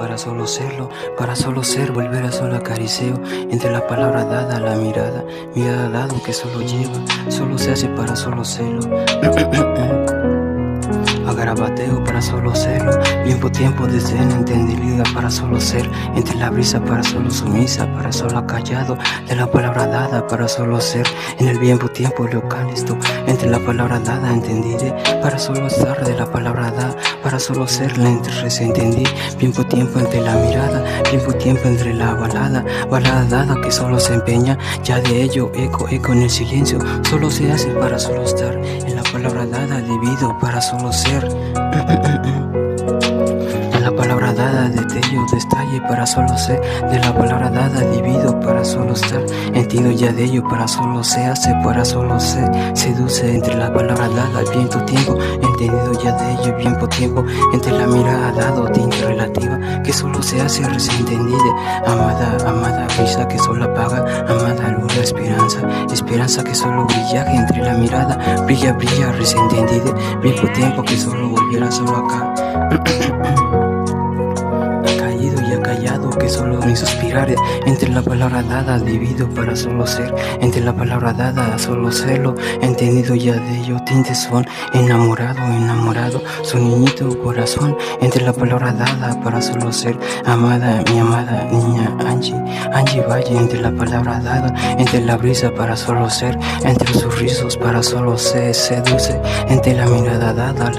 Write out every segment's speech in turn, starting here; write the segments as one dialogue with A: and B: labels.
A: para solo serlo, para solo ser, volver a solo acariceo, entre la palabra dada, la mirada dado que solo lleva, solo se hace para solo serlo. Agarabateo para solo serlo, tiempo de ser entendida para solo ser, entre la brisa para solo sumisa, para solo acallado, de la palabra dada para solo ser, en el tiempo local esto, entre la palabra dada entendiré, para solo estar de la palabra dada, para solo ser, la entendí, tiempo entre la mirada, tiempo entre la balada dada que solo se empeña, ya de ello eco en el silencio, solo se hace para solo estar, en la palabra dada divido para solo ser. De la palabra dada detallo, destalle para solo ser, de la palabra dada divido para solo estar, entiendo ya de ello para solo se hace, para solo se seduce, entre la palabra dada tiempo, entendido ya de ello tiempo, entre la mirada dado tinte relativa, que solo se hace resentendida, amada brisa que solo apaga, amada luz esperanza que solo brilla, entre la mirada brilla resentendida, tiempo que solo volviera solo acá. Caído y acallado que solo ni suspirar, entre la palabra dada divido para solo ser, entre la palabra dada solo serlo, entendido ya de ello tintes son, enamorado, su niñito corazón, entre la palabra dada para solo ser, mi amada niña Angie Valle, entre la palabra dada, entre la brisa para solo ser, entre sus rizos para solo se seduce, entre la mirada dada,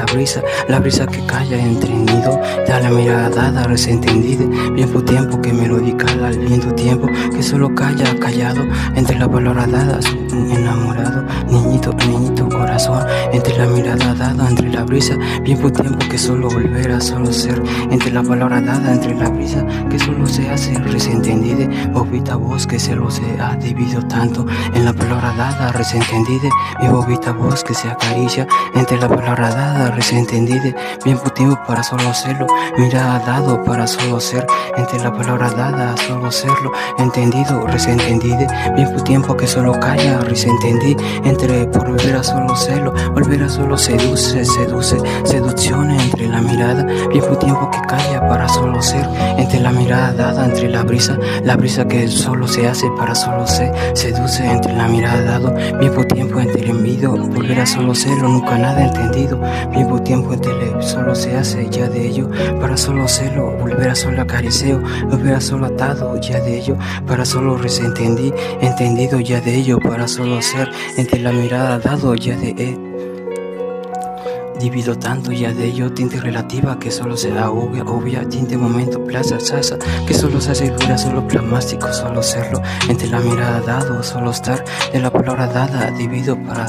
A: la brisa que calla entre nido, da la mirada dada resentendida, tiempo que melodical al tiempo que solo callado, entre la palabra dada, su enamorado, niñito corazón, entre la mirada dada, entre la brisa, tiempo que solo volver a solo ser, entre la palabra dada, entre la brisa, que solo se hace resentendida, bobita voz que se lo se ha dividido tanto, en la palabra dada, resentendida, mi bobita voz que se acaricia, entre la palabra dada, resentendida, tiempo para solo serlo, mirada dado para solo ser, entre la palabra dada, solo serlo, entendido, resentendida, tiempo que solo calla, resentendí, entre por volver a solo serlo, volver a solo seduce, seducción entre la mirada, tiempo que calla para solo ser, entre la mirada dada, entre la brisa que solo se hace para solo ser, seduce entre la mirada dado, tiempo entre el envido, volver a solo serlo, nunca nada entendido, tiempo entre solo se hace ya de ello, para solo serlo, volver a solo acariceo, volver a solo atado ya de ello, para solo resentendí, entendido ya de ello, para solo ser, entre la mirada dado ya de divido tanto ya de ello, tinte relativa que solo se da obvia, tinte momento, plaza, salsa, que solo se asegura, solo plasmástico, solo serlo, entre la mirada dado, solo estar, de la palabra dada, divido para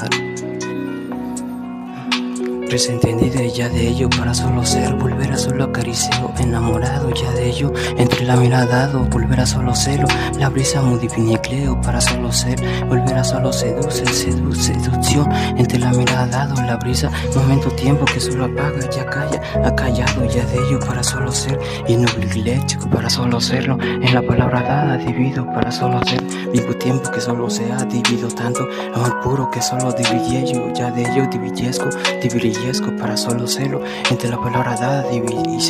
A: resentendida ya de ello, para solo ser, volver a solo acariceo, enamorado ya de ello, entre la mirada dado, volver a solo serlo, la brisa mudifinicleo, para solo ser, volver a solo seducción, entre la mirada dado, la brisa, tiempo que solo apaga, ya calla, acallado ya de ello, para solo ser, inobliléchico, para solo serlo, en la palabra dada, divido, para solo ser, tiempo que solo se ha dividido tanto, amor puro que solo dividí yo, ya de ello, divillesco, para solo serlo, entre la palabra dada y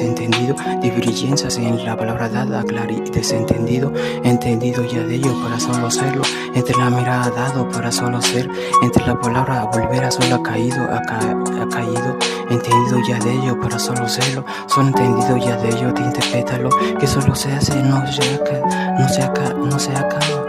A: entendido, divergencias en la palabra dada, claro y desentendido, entendido ya de ello para solo serlo, entre la mirada dado para solo ser, entre la palabra volver a solo caído, entendido ya de ello para solo serlo, solo entendido ya de ello, tinte pétalo, que solo se hace, no se acaba.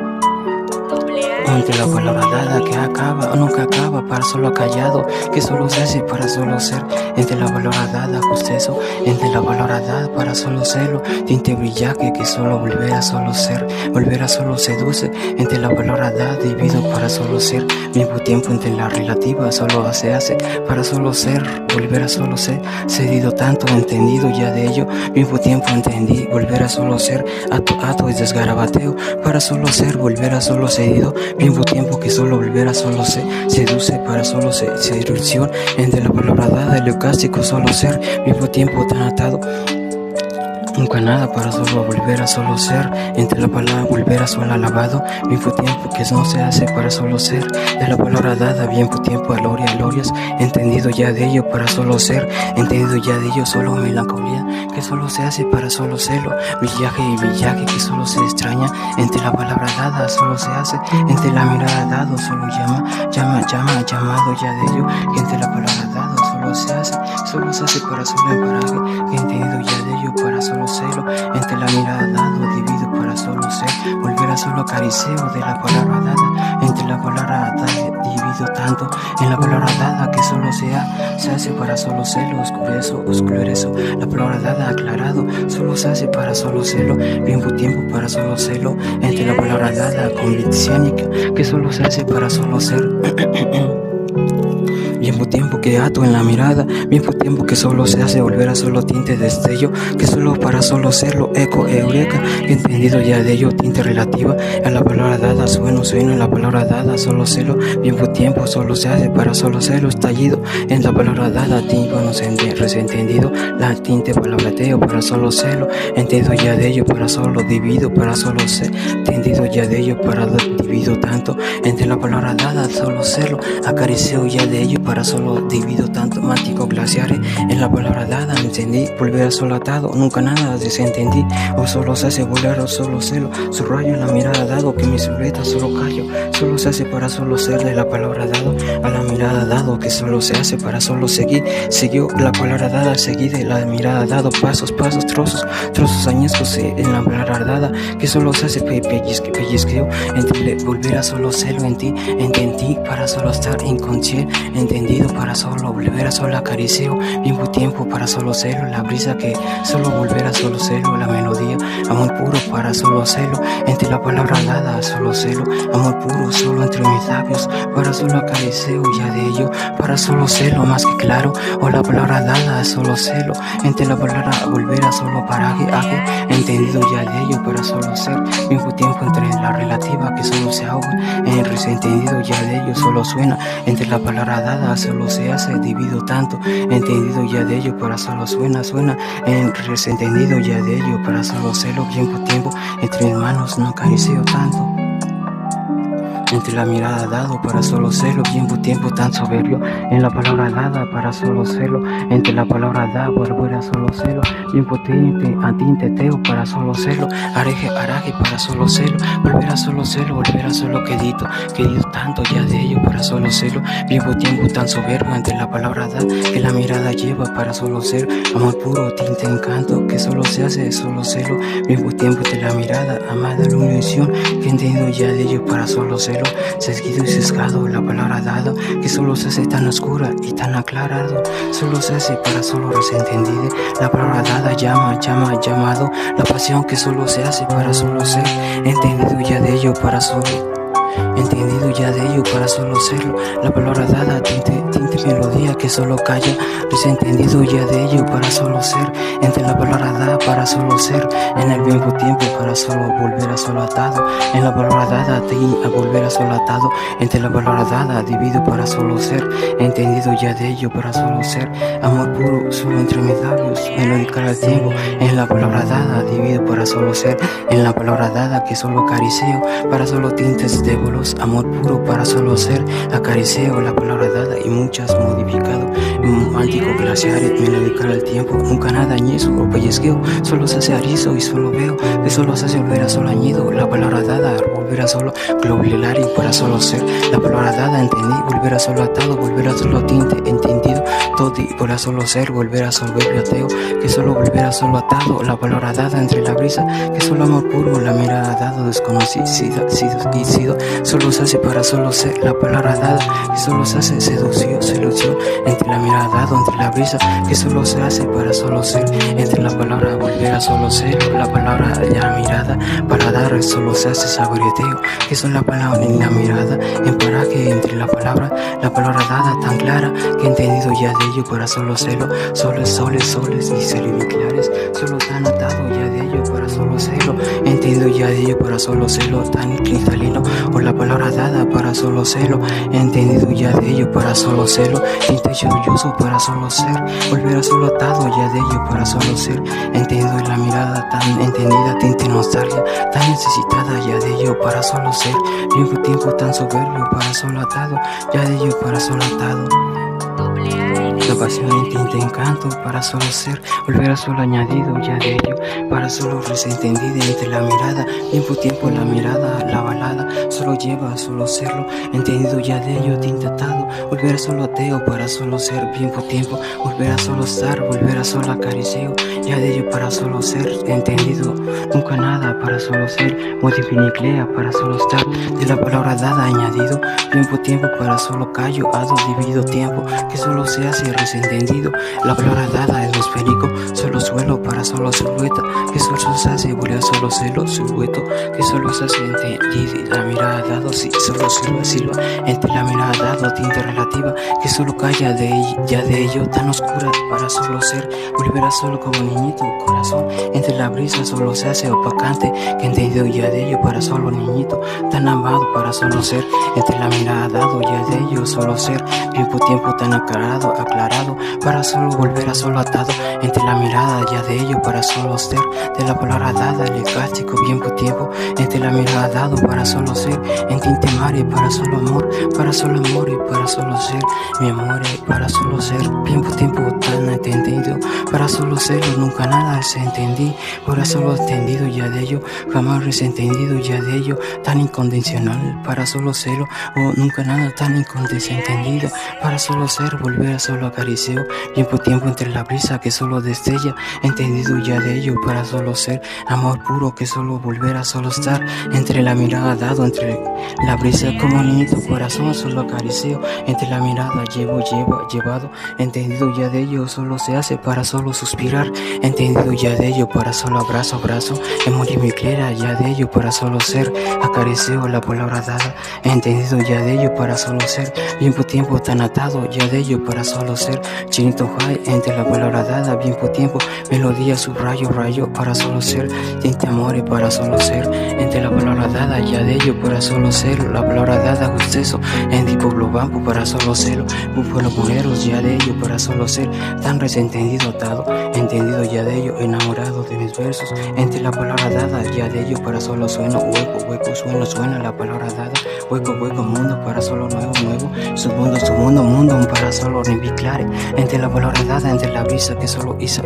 A: Entre la palabra dada que acaba o nunca acaba, para solo callado que solo se hace para solo ser, entre la palabra dada justezo, entre la palabra dada para solo serlo, tinte brillaje que solo volver a solo ser, volver a solo seduce, entre la palabra dada divido para solo ser, mismo tiempo entre la relativa solo se hace para solo ser, volver a solo ser, cedido tanto entendido ya de ello, mismo tiempo entendí, volver a solo ser, ato es desgarabateo, para solo ser, volver a solo cedido, mismo tiempo que solo volver a solo se seduce para solo seducción, entre la palabra dada el eucástico solo ser, mismo tiempo tan atado, nunca nada para solo volver a solo ser, entre la palabra volver a solo alabado, mismo tiempo que no se hace para solo ser, de la palabra dada, mismo tiempo glorias, entendido ya de ello para solo ser, entendido ya de ello solo melancolía, que solo se hace para solo serlo. Villaje y villaje que solo se extraña, entre la palabra dada solo se hace, entre la mirada dado solo llama, llamado ya de ello, que entre la palabra dado solo se hace para solo emparaje, que entendido ya de ello para solo serlo, entre la mirada dado divido para solo ser, volver a solo acariceo de la palabra dada, entre la palabra dada divido tanto, en la palabra dada que solo se hace para solo serlo, oscurezo, la palabra dada aclarado, solo se hace para solo serlo, tiempo para solo serlo, entre la palabra dada convicciónica, que solo se hace para solo ser. Tiempo que ato en la mirada, tiempo que solo se hace volver a solo tinte destello, que solo para solo serlo, eco, eureka, que entendido ya de ello, tinte relativa, a la palabra dada, sueno, en la palabra dada, solo serlo, tiempo solo se hace para solo serlo, estallido, en la palabra dada, tiempo no se resentendido, la tinte palabrateo para solo serlo, entendido ya de ello para solo divido, para solo ser, entendido ya de ello para divido tanto, entre la palabra dada, solo serlo, acariceo ya de ello para solo divido tanto, mántico glaciares, en la palabra dada entendí, volver a solo atado, nunca nada desentendí, o solo se hace volar o solo celo, subrayo en la mirada dado, que mi silueta solo callo, solo se hace para solo ser de la palabra dado, a la mirada dado, que solo se hace para solo seguir, siguió la palabra dada, seguí de la mirada dado, pasos, trozos añezcos en la palabra dada, que solo se hace pellizqueo, entre volver a solo serlo en ti, entendí para solo estar inconsciente, entendido para solo volver a solo acariceo, tiempo para solo serlo, la brisa que solo volver a solo serlo, la melodía, amor puro para solo hacerlo, entre la palabra dada solo serlo, amor puro solo entre mis labios, para solo acariceo ya de ello, para solo serlo más que claro, o la palabra dada solo serlo, entre la palabra volver a solo paraje, entendido ya de ello para solo ser, tiempo entre la relativa que solo se ahoga, en el desentendido ya de ello solo suena, entre la palabra dada solo se hace, divido tanto, entendido ya de ello para solo suena, en desentendido ya de ello para solo serlo, tiempo, entre mis manos no acariceo tanto. Entre la mirada dado para solo serlo, tiempo tan soberbio, en la palabra dada para solo serlo, entre la palabra da volver a solo serlo, tinteteo para solo serlo, araje para solo serlo, volver a solo quedito tanto ya de ello para solo serlo, tiempo tan soberbio, entre la palabra da que la mirada lleva para solo ser, amor puro, tinte encanto, que solo se hace solo serlo, tiempo de la mirada, amada la unición, que entendido ya de ello para solo serlo, sesguido y sesgado, la palabra dada, que solo se hace tan oscura y tan aclarado, solo se hace para solo resentendide, la palabra dada llamado, la pasión que solo se hace para solo ser, entendido ya de ello para solo serlo, la palabra dada, tinte melodía que solo calla, desentendido ya de ello para solo ser, entre la palabra da para solo ser, en el mismo tiempo para solo volver a solo atado, en la palabra dada a volver a solo atado, entre la palabra dada divido para solo ser, entendido ya de ello para solo ser, amor puro solo entre mis labios, melódica al tiempo, en la palabra dada divido para solo ser, en la palabra dada que solo acariceo, para solo tintes de bolos, amor puro para solo ser, acariceo la palabra dada y muchas modificado, mántico glaciares, melódica al tiempo, nunca nada añezo o pellizqueo, solo se hace arizo y solo veo, que solo se hace volver a solo añido, la palabra dada volver a solo globulario para solo ser, la palabra dada entendí, volver a solo atado, volver a solo tinte, entendido, todo para solo ser, volver a solo ateo, que solo volver a solo atado, la palabra dada entre la brisa, que solo amor puro, la mirada dado desconocido, solo se hace para solo ser, la palabra dada, que solo se hace seducción, entre la mirada dado, entre la brisa, que solo se hace para solo ser, entre la palabra volver a solo ser, la palabra ya mirada, para dar solo se hace saboreteo, que son la palabra en la mirada, en paraje entre la palabra dada tan clara, que entendido ya de ello para solo serlo, soles y celimiclares, solo tan atado ya de ello para solo serlo, entiendo ya de ello para solo serlo, tan cristalino, o la palabra dada para solo serlo, entendido ya de ello para solo serlo, tinte orgulloso para solo ser, volver a solo atado ya de ello para solo ser, entiendo la mirada tan entendida, tinte nostalgia, tan necesitada ya de ello para solo ser, tiempo tan soberbio para solo atado, ya de ello para solo atado. la pasión en tinte encanto, para solo ser, volver a solo añadido ya de ello, para solo desentendido entre la mirada, tiempo la mirada, la balada, solo lleva a solo serlo, entendido ya de ello, tinte atado, volver a solo ateo, para solo ser, tiempo, volver a solo estar, volver a solo acariciar, ya de ello para solo ser, entendido, nunca nada, para solo ser, modifiniclea, para solo estar, de la palabra dada añadido, tiempo, para solo callo, hado, dividido tiempo, que solo se hace desentendido, la palabra dada es los perico, solo suelo, para solo silueta, que solo se hace, volver a solo celo, silueto, que solo se hace entendido, la mirada dado, sí, solo silba, entre la mirada dado, tinte relativa, que solo calla ya de ello, tan oscura, para solo ser, volver a solo como niñito, corazón, entre la brisa solo se hace opacante, que entendido ya de ello, para solo niñito, tan amado, para solo ser, entre la mirada dado, ya de ello, solo ser, tiempo tan aclarado, para solo volver a solo atado, entre la mirada ya de ello, para solo ser, de la palabra dada, el cástico, tiempo, entre la mirada dado, para solo ser, en tinte mare, para solo amor, y para solo ser, mi amor, para solo ser, tiempo tan entendido, para solo serlo, nunca nada se entendí, para solo entendido ya de ello, jamás desentendido ya de ello, tan incondicional, para solo serlo, o nunca nada tan incondicional, para solo ser, volver a solo acariciar, tiempo entre la brisa que solo destella, entendido ya de ello, para solo ser, amor puro que solo volver a solo estar, entre la mirada dado, entre la brisa como niñito, corazón solo acaricio, entre la mirada llevado, entendido ya de ello, solo se hace para solo suspirar, entendido ya de ello, para solo abrazo, emoji mi clera ya de ello, para solo ser, acaricio la palabra dada, entendido ya de ello, para solo ser, tiempo tan atado ya de ello, para solo ser, chinito high, entre la palabra dada, tiempo, melodía subrayo, rayo, para solo ser, tinte amore, para solo ser, entre la palabra dada ya de ello, para solo ser, la palabra dada justeso, en tipo globampo, para solo serlo, búfalo culeros ya de ello, para solo ser, tan resentendido atado, entendido ya de ello, enamorado de mis versos, entre la palabra dada ya de ello, para solo sueno, hueco, suena la palabra dada, hueco, mundo, para solo nuevo, mundo, para solo reviclare, entre la palabra dada, entre la brisa que solo isa,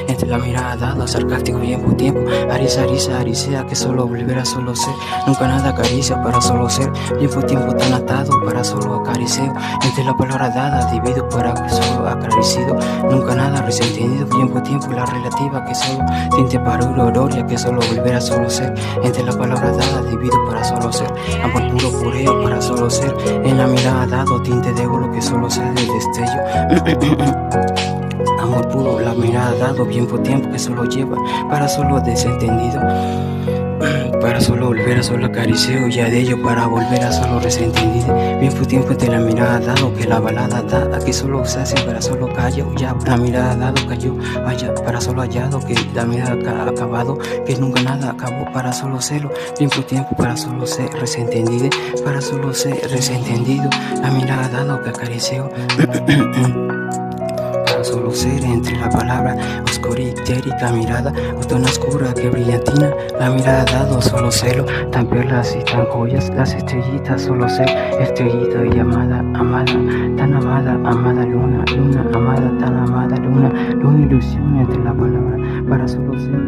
A: entre la mirada dada, sarcástico, tiempo, arisea, que solo volver a solo ser, nunca nada acaricia, para solo ser, tiempo tan atado, para solo acariciar, entre la palabra dada, divido para que solo acaricido, nunca nada resentido, tiempo, la relativa que solo tinte para gloria, que solo volver a solo ser, entre la palabra dada, divido para solo ser, amor puro pureo, para solo ser, en la mirada dado, tinte de oro que solo sea de destello. Amor puro, la mirada dado, tiempo que solo lleva, para solo desentendido, para solo volver a solo acariciar ya de ello, para volver a solo resentendido, tiempo entre la mirada dado, que la balada da, aquí solo se hace, para solo callo, ya la mirada dado cayó, vaya, para solo hallado, que la mirada ha acabado, que nunca nada acabó, para solo serlo, tiempo, para solo ser resentendido, para solo ser resentendido, la mirada dado que acarició. Solo ser entre la palabra oscura y etérica mirada, tan oscura que brillantina, la mirada dado solo celo, tan perlas y tan joyas, las estrellitas solo ser, estrellita y amada, tan amada luna, amada, tan amada luna, ilusión entre la palabra, para solo ser,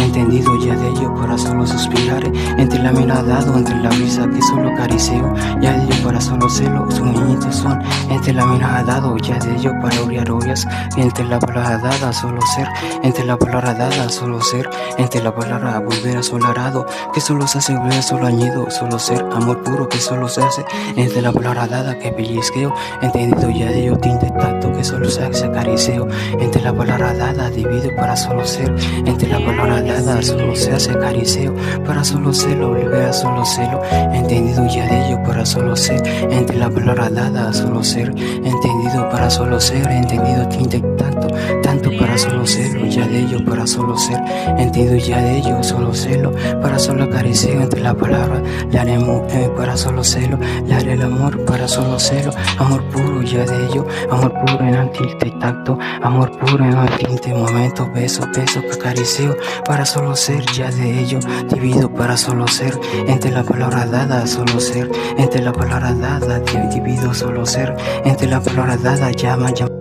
A: entendido ya de ello, para solo suspirar, entre la mirada dado, entre la brisa que solo acaricieo, ya de ello para solo celo, sus niñitos son, entre la mirada dado, ya de ello para orear ollas, entre la palabra dada solo ser, entre la palabra dada solo ser, entre la palabra volver a solo arado, que solo se hace volver a solo añido, solo ser, amor puro que solo se hace, entre la palabra dada que pellizqueo, entendido ya de ello, tinte tacto que solo se hace acaricieo, entre la palabra dada divido para solo ser, entre la palabra dada solo se hace acaricieo, para solo serlo, volver a solo serlo, entendido ya de ello para solo ser, entre la palabra dada solo ser, entendido para solo ser, entendido tinte tacto, tanto para para solo serlo, ya de ello para solo ser, entiendo ya de ello, solo serlo, para solo acariciar entre la palabra, le haremos para solo serlo, le haré el amor para solo serlo, amor puro ya de ello, amor puro en el tinte y tacto, amor puro en el tinte, momento, beso, beso que acaricio, para solo ser ya de ello, divido para solo ser, entre la palabra dada, solo ser, entre la palabra dada, divido solo ser, entre la palabra dada, llama, llama.